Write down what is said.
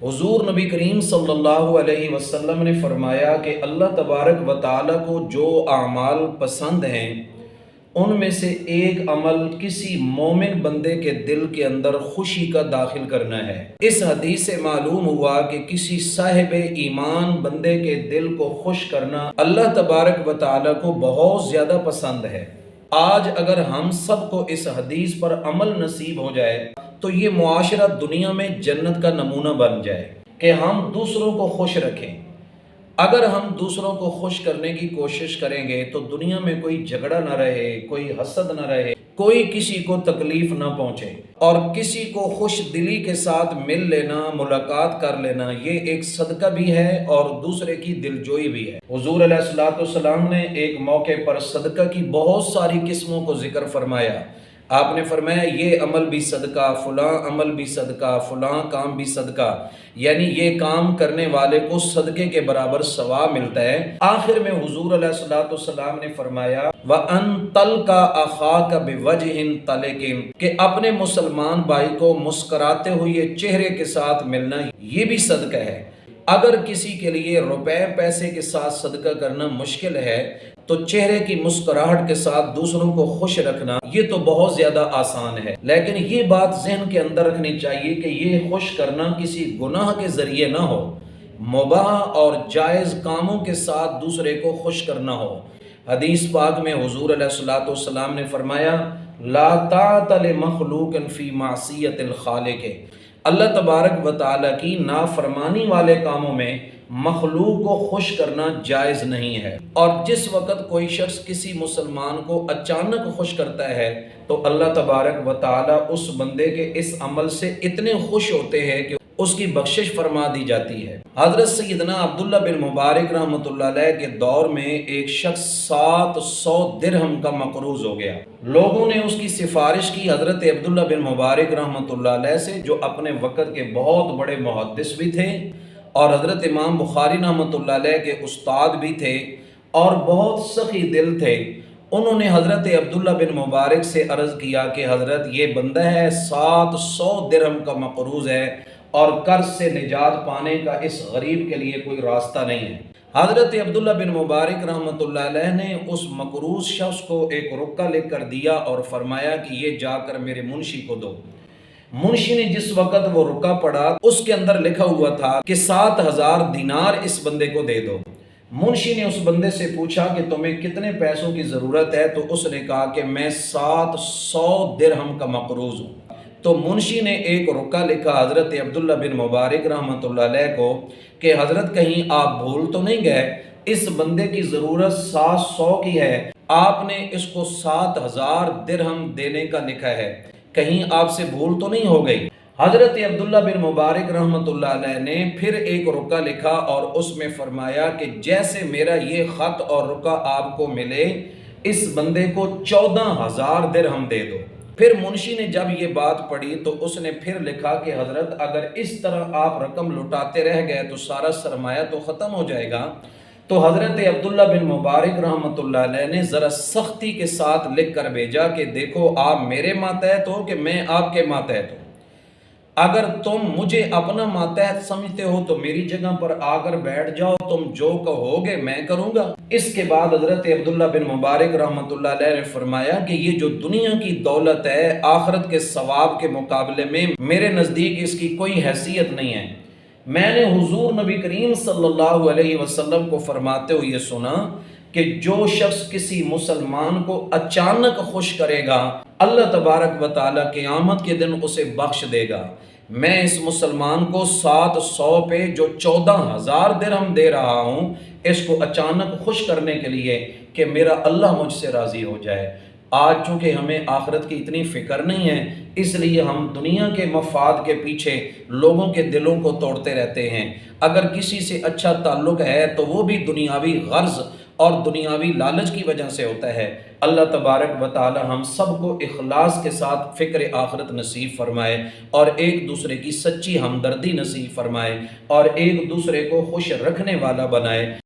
حضور نبی کریم صلی اللہ علیہ وسلم نے فرمایا کہ اللہ تبارک و تعالیٰ کو جو اعمال پسند ہیں ان میں سے ایک عمل کسی مومن بندے کے دل کے اندر خوشی کا داخل کرنا ہے۔ اس حدیث سے معلوم ہوا کہ کسی صاحب ایمان بندے کے دل کو خوش کرنا اللہ تبارک و تعالیٰ کو بہت زیادہ پسند ہے۔ آج اگر ہم سب کو اس حدیث پر عمل نصیب ہو جائے تو یہ معاشرہ دنیا میں جنت کا نمونہ بن جائے کہ ہم دوسروں کو خوش رکھیں۔ اگر ہم دوسروں کو خوش کرنے کی کوشش کریں گے تو دنیا میں کوئی جھگڑا نہ رہے، کوئی حسد نہ رہے، کوئی کسی کو تکلیف نہ پہنچے، اور کسی کو خوش دلی کے ساتھ مل لینا، ملاقات کر لینا، یہ ایک صدقہ بھی ہے اور دوسرے کی دلجوئی بھی ہے۔ حضور علیہ الصلوۃ والسلام نے ایک موقع پر صدقہ کی بہت ساری قسموں کو ذکر فرمایا۔ آپ نے فرمایا یہ عمل بھی صدقہ، فلاں عمل بھی صدقہ، فلاں کام بھی صدقہ، یعنی یہ کام کرنے والے کو صدقے کے برابر ثواب ملتا ہے۔ آخر میں حضور علیہ الصلوۃ والسلام نے فرمایا وَأَن تَلْقَىٰ أَخَاكَ بِوَجْهٍ طَلِقٍ، کہ اپنے مسلمان بھائی کو مسکراتے ہوئے چہرے کے ساتھ ملنا یہ بھی صدقہ ہے۔ اگر کسی کے لیے روپے پیسے کے ساتھ صدقہ کرنا مشکل ہے تو چہرے کی مسکراہٹ کے ساتھ دوسروں کو خوش رکھنا یہ تو بہت زیادہ آسان ہے، لیکن یہ بات ذہن کے اندر رکھنی چاہیے کہ یہ خوش کرنا کسی گناہ کے ذریعے نہ ہو، مباح اور جائز کاموں کے ساتھ دوسرے کو خوش کرنا ہو۔ حدیث پاک میں حضور علیہ الصلوۃ والسلام نے فرمایا لا طاعۃ لمخلوق فی معصیۃ الخالق، اللہ تبارک و تعالیٰ کی نافرمانی والے کاموں میں مخلوق کو خوش کرنا جائز نہیں ہے۔ اور جس وقت کوئی شخص کسی مسلمان کو اچانک خوش کرتا ہے تو اللہ تبارک و تعالیٰ اس بندے کے اس عمل سے اتنے خوش ہوتے ہیں کہ اس کی بخشش فرما دی جاتی ہے۔ حضرت سیدنا عبداللہ بن مبارک رحمۃ اللہ علیہ کے دور میں ایک شخص 700 درہم کا مقروض ہو گیا۔ لوگوں نے اس کی سفارش کی حضرت عبداللہ بن مبارک رحمۃ اللہ علیہ سے، جو اپنے وقت کے بہت بڑے محدث بھی تھے اور حضرت امام بخاری رحمۃ اللہ علیہ کے استاد بھی تھے اور بہت سخی دل تھے۔ انہوں نے حضرت عبداللہ بن مبارک سے عرض کیا کہ حضرت یہ بندہ ہے 700 درہم کا مقروض ہے اور قرض سے نجات پانے کا اس غریب کے لیے کوئی راستہ نہیں ہے۔ حضرت عبداللہ بن مبارک رحمۃ اللہ علیہ نے اس مقروض شخص کو ایک رکہ لکھ کر دیا اور فرمایا کہ یہ جا کر میرے منشی کو دو۔ منشی نے جس وقت وہ رکہ پڑھا اس کے اندر لکھا ہوا تھا کہ 7000 دینار اس بندے کو دے دو۔ منشی نے اس بندے سے پوچھا کہ تمہیں کتنے پیسوں کی ضرورت ہے؟ تو اس نے کہا کہ میں 700 درہم کا مقروض ہوں۔ تو منشی نے ایک رکہ لکھا حضرت عبداللہ بن مبارک رحمۃ اللہ علیہ کو کہ حضرت کہیں آپ بھول تو نہیں گئے، اس بندے کی ضرورت 700 کی ہے، آپ نے اس کو 7000 درہم دینے کا لکھا ہے، کہیں آپ سے بھول تو نہیں ہو گئی؟ حضرت عبداللہ بن مبارک رحمۃ اللہ علیہ نے پھر ایک رکہ لکھا اور اس میں فرمایا کہ جیسے میرا یہ خط اور رکہ آپ کو ملے اس بندے کو 14000 درہم دے دو۔ پھر منشی نے جب یہ بات پڑھی تو اس نے پھر لکھا کہ حضرت اگر اس طرح آپ رقم لٹاتے رہ گئے تو سارا سرمایہ تو ختم ہو جائے گا۔ تو حضرت عبداللہ بن مبارک رحمۃ اللہ علیہ نے ذرا سختی کے ساتھ لکھ کر بھیجا کہ دیکھو آپ میرے ماتحت ہو کہ میں آپ کے ماتحت ہوں، اگر تم مجھے اپنا ماتحت سمجھتے ہو تو میری جگہ پر آ کر بیٹھ جاؤ، تم جو کہو گے میں کروں گا۔ اس کے بعد حضرت عبداللہ بن مبارک رحمۃ اللہ علیہ نے فرمایا کہ یہ جو دنیا کی دولت ہے آخرت کے ثواب کے مقابلے میں میرے نزدیک اس کی کوئی حیثیت نہیں ہے۔ میں نے حضور نبی کریم صلی اللہ علیہ وسلم کو فرماتے ہوئے سنا کہ جو شخص کسی مسلمان کو اچانک خوش کرے گا اللہ تبارک و تعالیٰ قیامت کے دن اسے بخش دے گا۔ میں اس مسلمان کو 700 پہ جو 14000 درہم دے رہا ہوں اس کو اچانک خوش کرنے کے لیے کہ میرا اللہ مجھ سے راضی ہو جائے۔ آج چونکہ ہمیں آخرت کی اتنی فکر نہیں ہے اس لیے ہم دنیا کے مفاد کے پیچھے لوگوں کے دلوں کو توڑتے رہتے ہیں۔ اگر کسی سے اچھا تعلق ہے تو وہ بھی دنیاوی غرض اور دنیاوی لالچ کی وجہ سے ہوتا ہے۔ اللہ تبارک و تعالی ہم سب کو اخلاص کے ساتھ فکر آخرت نصیب فرمائے اور ایک دوسرے کی سچی ہمدردی نصیب فرمائے اور ایک دوسرے کو خوش رکھنے والا بنائے۔